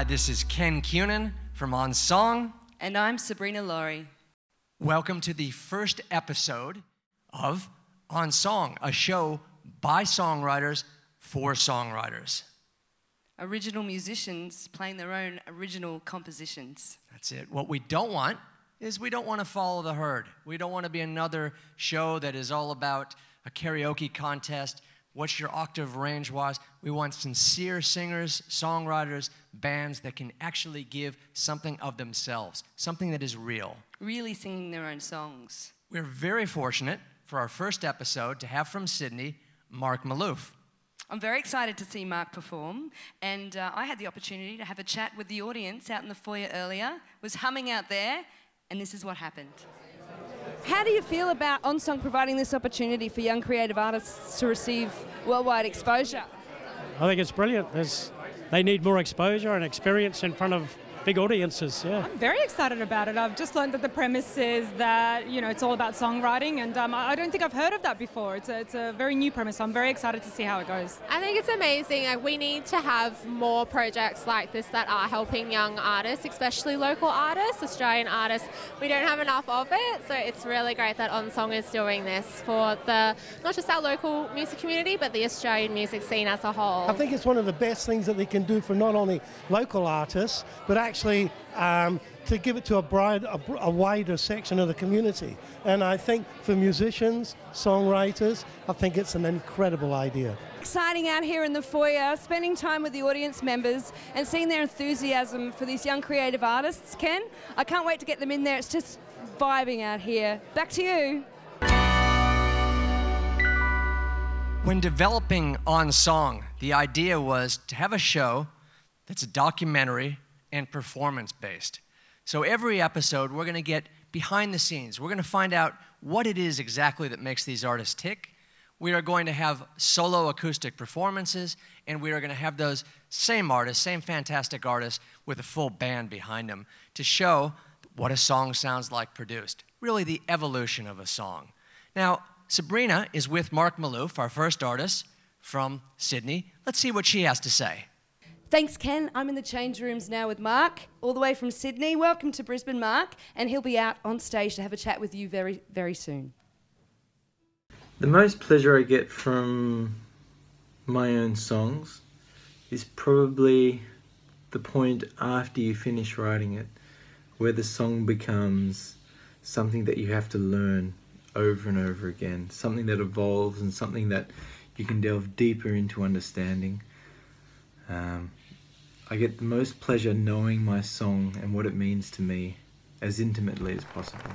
Hi, this is Ken Kunin from On Song. And I'm Sabrina Laurie. Welcome to the first episode of On Song, a show by songwriters for songwriters. Original musicians playing their own original compositions. That's it. What we don't want is we don't want to follow the herd. We don't want to be another show that is all about a karaoke contest. What's your octave range-wise? We want sincere singers, songwriters, bands that can actually give something of themselves, something that is real. Really singing their own songs. We're very fortunate for our first episode to have from Sydney, Marc Malouf. I'm very excited to see Marc perform, and I had the opportunity to have a chat with the audience out in the foyer earlier, was humming out there, and this is what happened. How do you feel about On Song providing this opportunity for young creative artists to receive worldwide exposure? I think it's brilliant. They need more exposure and experience in front of big audiences, yeah. I'm very excited about it. I've just learned that the premise is that, you know, it's all about songwriting, and I don't think I've heard of that before. It's a very new premise, so I'm very excited to see how it goes. I think it's amazing. We need to have more projects like this that are helping young artists, especially local artists, Australian artists. We don't have enough of it, so it's really great that On Song is doing this for not just our local music community, but the Australian music scene as a whole. I think it's one of the best things that they can do for not only local artists, but actually to give it to a wider section of the community. And I think for musicians, songwriters, I think it's an incredible idea. Exciting out here in the foyer, spending time with the audience members and seeing their enthusiasm for these young creative artists. Ken, I can't wait to get them in there. It's just vibing out here. Back to you. When developing On Song, the idea was to have a show that's a documentary and performance-based. So every episode, we're going to get behind the scenes. We're going to find out what it is exactly that makes these artists tick. We are going to have solo acoustic performances, and we are going to have those same artists, same fantastic artists, with a full band behind them to show what a song sounds like produced, really the evolution of a song. Now, Sabrina is with Marc Malouf, our first artist from Sydney. Let's see what she has to say. Thanks, Ken. I'm in the change rooms now with Marc, all the way from Sydney. Welcome to Brisbane, Marc, and he'll be out on stage to have a chat with you very, very soon. The most pleasure I get from my own songs is probably the point after you finish writing it, where the song becomes something that you have to learn over and over again, something that evolves and something that you can delve deeper into understanding. I get the most pleasure knowing my song and what it means to me as intimately as possible.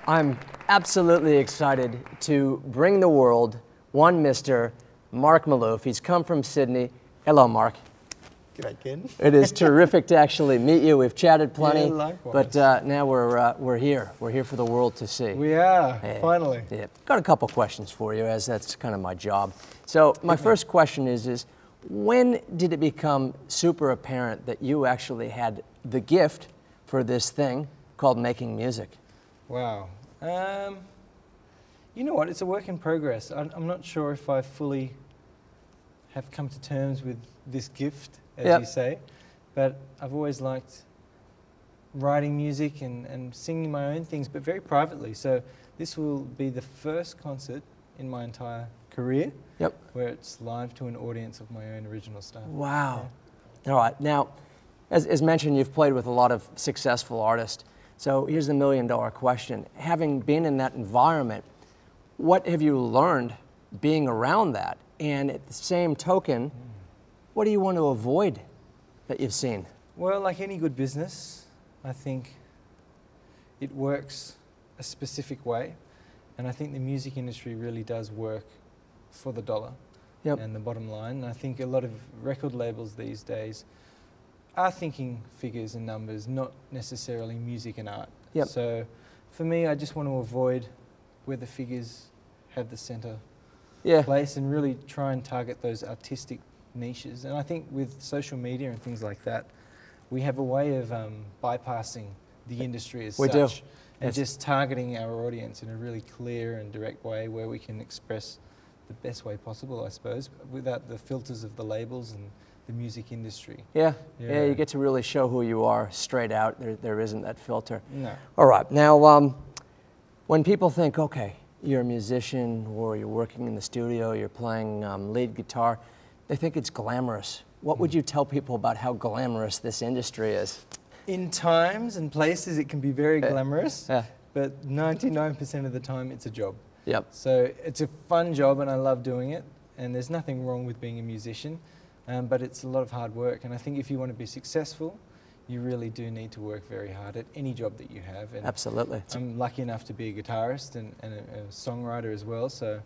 I'm absolutely excited to bring the world one Mr. Marc Malouf. He's come from Sydney. Hello, Marc. G'day, Ken. It is terrific to actually meet you. We've chatted plenty, yeah, likewise. but now we're here. We're here for the world to see. We are, finally. Yeah. Got a couple questions for you, as that's kind of my job. So my first question is when did it become super apparent that you actually had the gift for this thing called making music? Wow. You know what? It's a work in progress. I'm not sure if I fully have come to terms with this gift, as you say, but I've always liked writing music and singing my own things, but very privately. So this will be the first concert in my entire career where it's live to an audience of my own original stuff. Wow. Yeah. All right. Now, as mentioned, you've played with a lot of successful artists. So here's the million-dollar question. Having been in that environment, what have you learned being around that? And at the same token, what do you want to avoid that you've seen? Well, like any good business, I think it works a specific way. And I think the music industry really does work for the dollar and the bottom line. And I think a lot of record labels these days are thinking figures and numbers, not necessarily music and art. So for me, I just want to avoid where the figures have the center place and really try and target those artistic niches. And I think with social media and things like that, we have a way of bypassing the industry as such. We do. And just targeting our audience in a really clear and direct way where we can express the best way possible, I suppose, without the filters of the labels and the music industry. Yeah, you get to really show who you are straight out. There isn't that filter. No. All right, now when people think, okay, you're a musician or you're working in the studio, you're playing lead guitar, they think it's glamorous. What would you tell people about how glamorous this industry is? In times and places it can be very glamorous, yeah. but 99% of the time it's a job. Yep. So it's a fun job and I love doing it, and there's nothing wrong with being a musician, but it's a lot of hard work, and I think if you want to be successful, you really do need to work very hard at any job that you have. And absolutely. I'm lucky enough to be a guitarist and a songwriter as well, so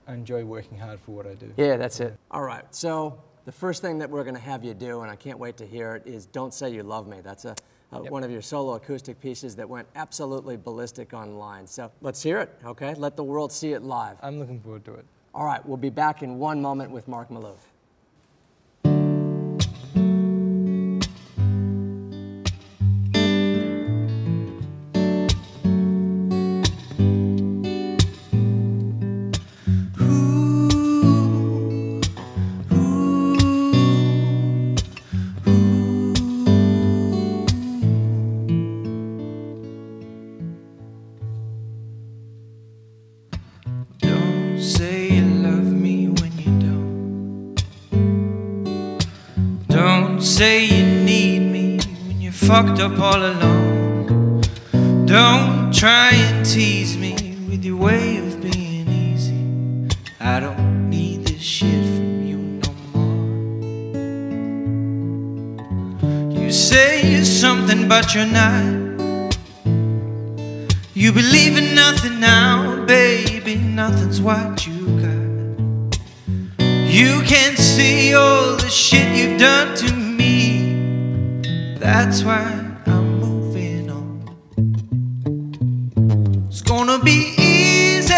I enjoy working hard for what I do. Yeah, that's it. All right, so the first thing that we're going to have you do, and I can't wait to hear it, is Don't Say You Love Me. That's one of your solo acoustic pieces that went absolutely ballistic online. So let's hear it, okay? Let the world see it live. I'm looking forward to it. All right, we'll be back in one moment with Marc Malouf. Say you need me when you're fucked up all alone. Don't try and tease me with your way of being easy. I don't need this shit from you no more. You say you're something but you're not. You believe in nothing now, baby, nothing's what you got. You can't see all the shit you've done to me. That's why I'm moving on. It's gonna be easy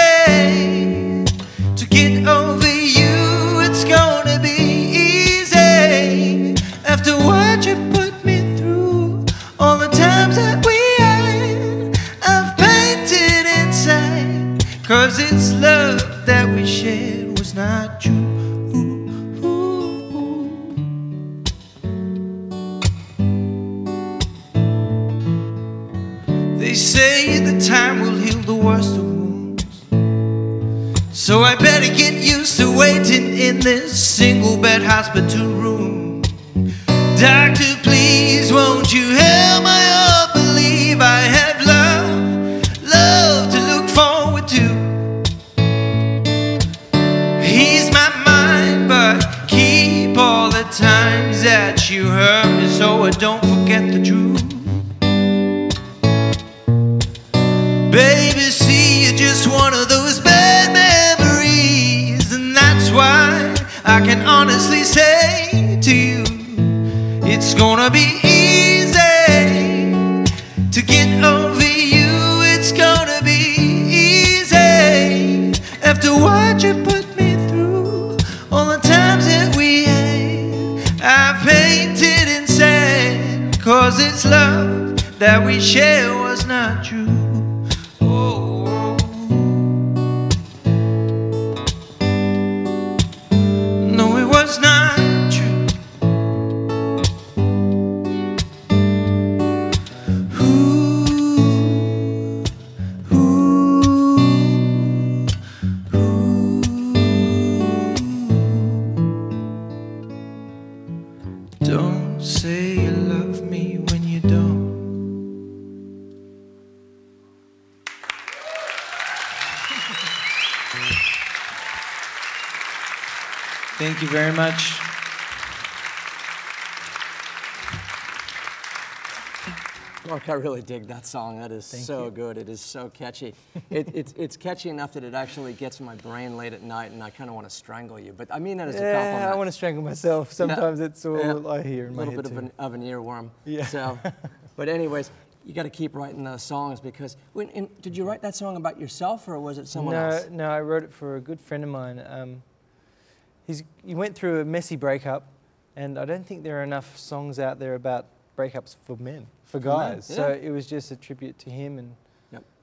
to get over you. It's gonna be easy after what you put me through. All the times that we had, I've painted inside, 'cause it's love that we shared was not true. They say that time will heal the worst of wounds, so I better get used to waiting in this single bed hospital room. Doctor, please won't you help my heart believe I have love to look forward to. Ease my mind, but keep all the times that you hurt me so I don't forget the truth. Baby, see, you're just one of those bad memories, and that's why I can honestly say to you, it's gonna be easy to get over you. It's gonna be easy after what you put me through. All the times that we had, I painted and said, 'cause it's love that we share was not true. Was not true. Don't say you love me when you don't. Thank you very much. Marc, I really dig that song. That is so good. It is so catchy. It's catchy enough that it actually gets in my brain late at night, and I kind of want to strangle you. But I mean that as a compliment. Yeah, I want to strangle myself. Sometimes it's all I hear in my head. A little bit of an earworm. Yeah. So, but anyways, you got to keep writing those songs because. Did you write that song about yourself, or was it someone else? No, I wrote it for a good friend of mine. He went through a messy breakup, and I don't think there are enough songs out there about breakups for men, for guys. Yeah. So it was just a tribute to him, and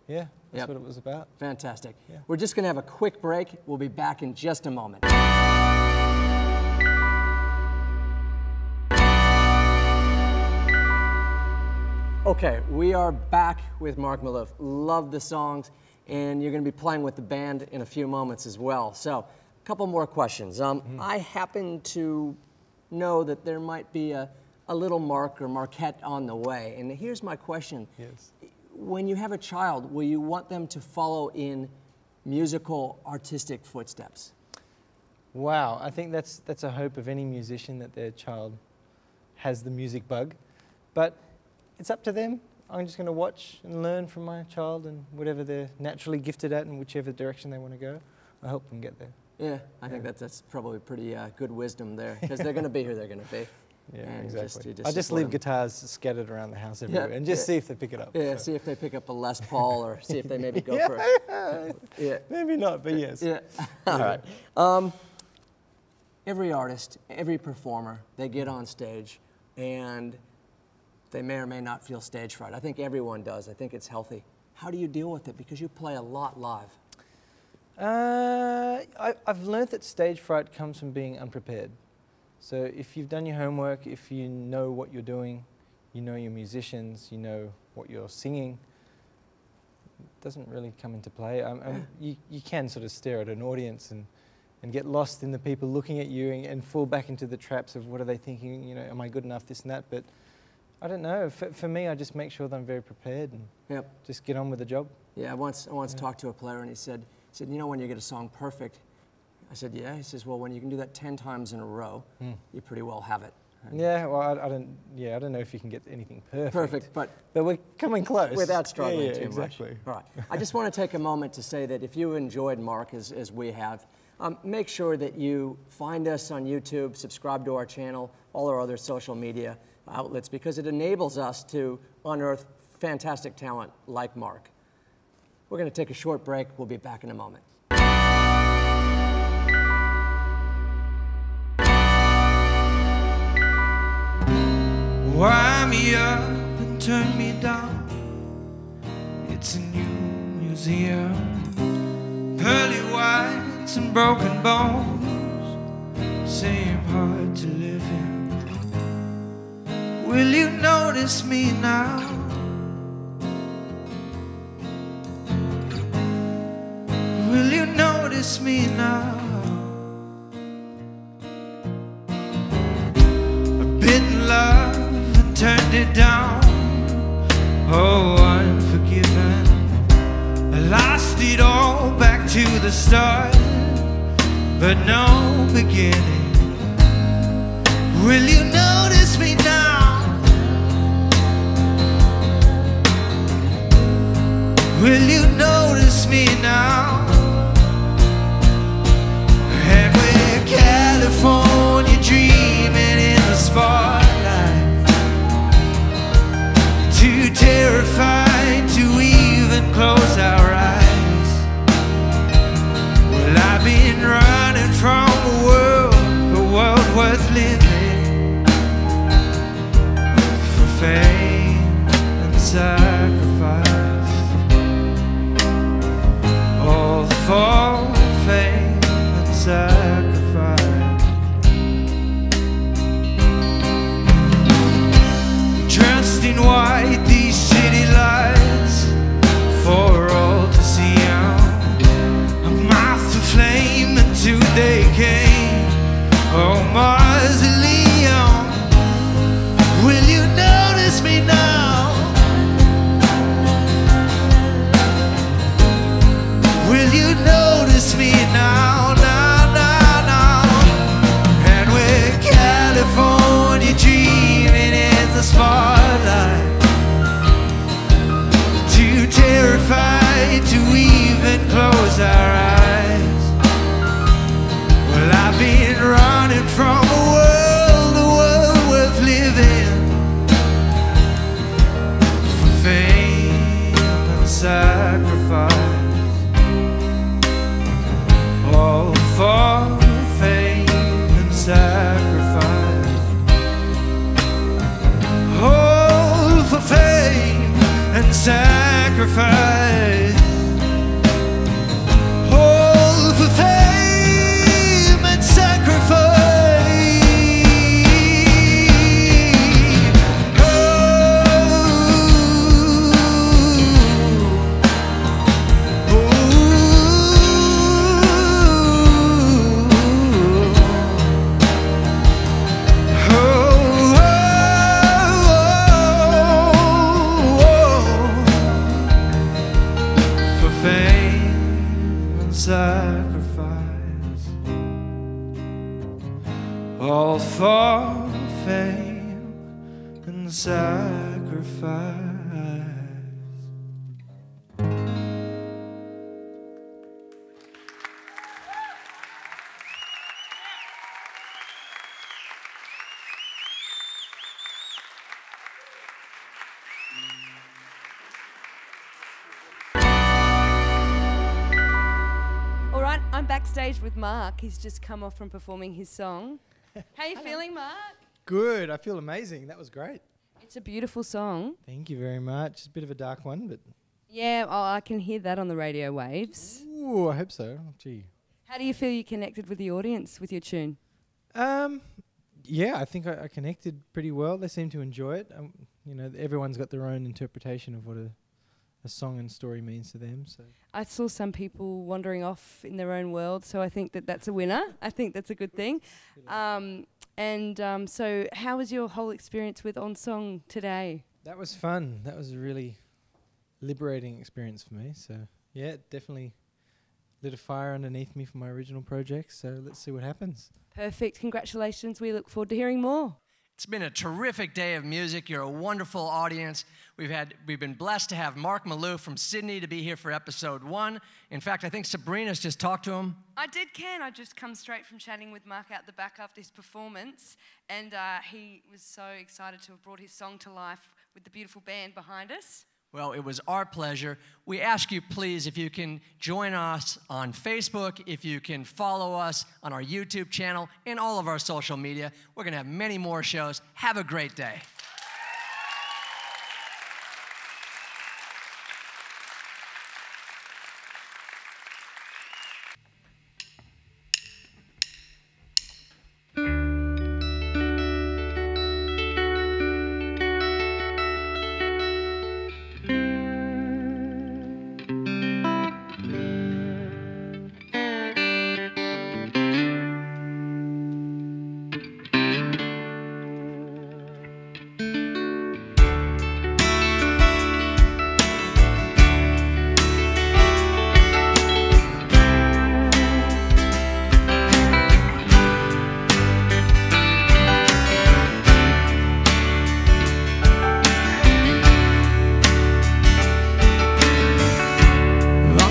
yeah, that's what it was about. Fantastic. Yeah. We're just going to have a quick break. We'll be back in just a moment. Okay, we are back with Marc Malouf. Love the songs, and you're going to be playing with the band in a few moments as well. So, a couple more questions. I happen to know that there might be a little Marc or Marquette on the way, and here's my question. Yes. When you have a child, will you want them to follow in musical, artistic footsteps? Wow, I think that's a hope of any musician, that their child has the music bug. But it's up to them. I'm just going to watch and learn from my child, and whatever they're naturally gifted at and whichever direction they want to go, I help them get there. Yeah, I think that's probably pretty good wisdom there, because they're going to be who they're going to be. Yeah, and exactly. Just I just leave guitars scattered around the house everywhere, and just see if they pick it up. Yeah, so. See if they pick up a Les Paul, or see if they maybe go for it. Yeah. Maybe not, but yes. Yeah. All right. Every artist, every performer, they get on stage, and they may or may not feel stage fright. I think everyone does. I think it's healthy. How do you deal with it? Because you play a lot live. I've learned that stage fright comes from being unprepared. So if you've done your homework, if you know what you're doing, you know your musicians, you know what you're singing, it doesn't really come into play. You can sort of stare at an audience and get lost in the people looking at you, and fall back into the traps of what are they thinking, you know, am I good enough, this and that. But I don't know. For me, I just make sure that I'm very prepared and just get on with the job. Yeah, I once talked to a player, and he said, you know, when you get a song perfect, I said, yeah. He says, well, when you can do that 10 times in a row, you pretty well have it. Yeah, well, I don't know if you can get anything perfect. Perfect, but we're coming close. Without struggling too exactly. much. All right. I just want to take a moment to say that if you enjoyed Marc as we have, make sure that you find us on YouTube, subscribe to our channel, all our other social media outlets, because it enables us to unearth fantastic talent like Marc. We're going to take a short break. We'll be back in a moment. Wind me up and turn me down. It's a new museum. Pearly whites and broken bones seem hard to live in. Will you notice me now? Will you notice me now? I've bitten love and turned it down. Oh, unforgiven. I lost it all back to the start, but no beginning. Will you notice me now? Will you notice me now? And we're California dreaming in the spotlight, too terrified to even close our eyes. Well, I've been running from a world worth living. and sacrifice. All right, I'm backstage with Marc. He's just come off from performing his song. How you feeling, Marc? Good, I feel amazing. That was great. It's a beautiful song. Thank you very much. It's a bit of a dark one, but... Yeah, oh, I can hear that on the radio waves. Ooh, I hope so. Gee. How do you feel you connected with the audience with your tune? Yeah, I think I connected pretty well. They seem to enjoy it. You know, everyone's got their own interpretation of what a song and story means to them. So I saw some people wandering off in their own world, so I think that that's a winner. I think that's a good thing. So how was your whole experience with On Song today? that was fun. That was a really liberating experience for me. So yeah, it definitely lit a fire underneath me for my original project. So let's see what happens. Perfect. Congratulations. We look forward to hearing more. It's been a terrific day of music. You're a wonderful audience. We've been blessed to have Marc Malouf from Sydney to be here for episode 1. In fact, I think Sabrina's just talked to him. I did, Ken. I just come straight from chatting with Marc out the back after his performance, and he was so excited to have brought his song to life with the beautiful band behind us. Well, it was our pleasure. We ask you, please, if you can join us on Facebook, if you can follow us on our YouTube channel and all of our social media. We're going to have many more shows. Have a great day.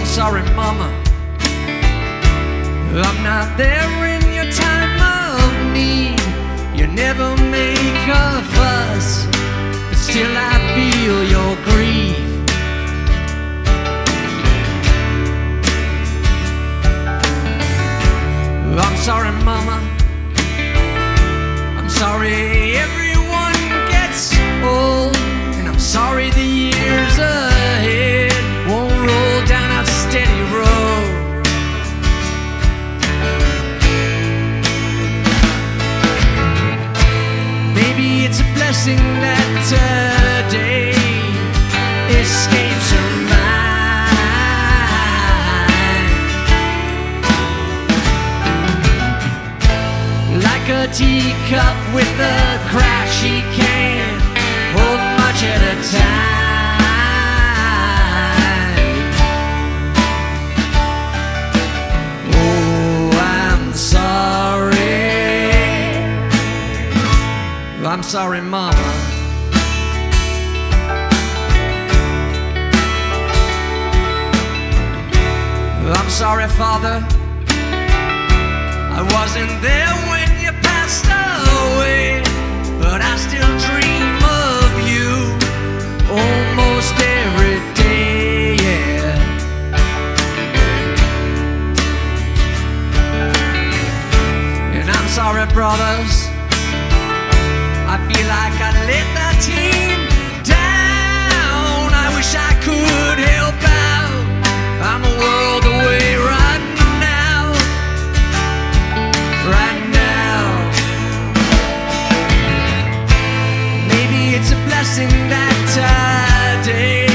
Sorry, Mama, I'm not there in your time of need. You never make a fuss, but still I feel your grief. I'm sorry, Mama, I'm sorry everyone gets old, and I'm sorry the years ahead won't roll down a steady road. Maybe it's a blessing that today escapes her mind. Like a teacup with a crack, she can't hold much at a time. I'm sorry, Mama. I'm sorry, Father. I wasn't there when you passed away, but I still dream of you almost every day, yeah. And I'm sorry, brothers, I feel like I let the team down. I wish I could help out. I'm a world away right now. Right now. Maybe it's a blessing that today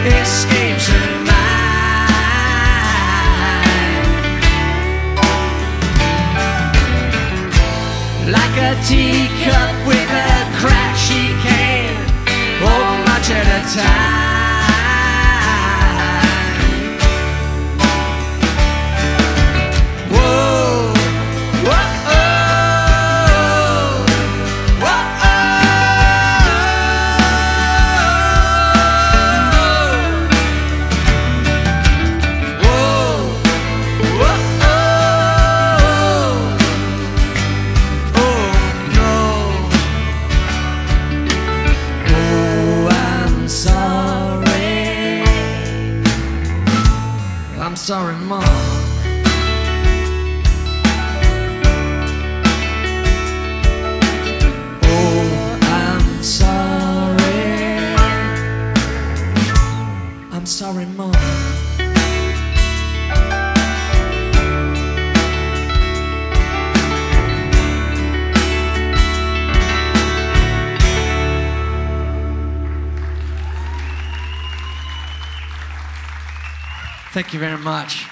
escapes her mind. Like a teacup with a crack, she can't hold much at a time. Whoa, whoa, whoa, whoa. sorry, Mom. Oh, I'm sorry. I'm sorry, Mom. Thank you very much.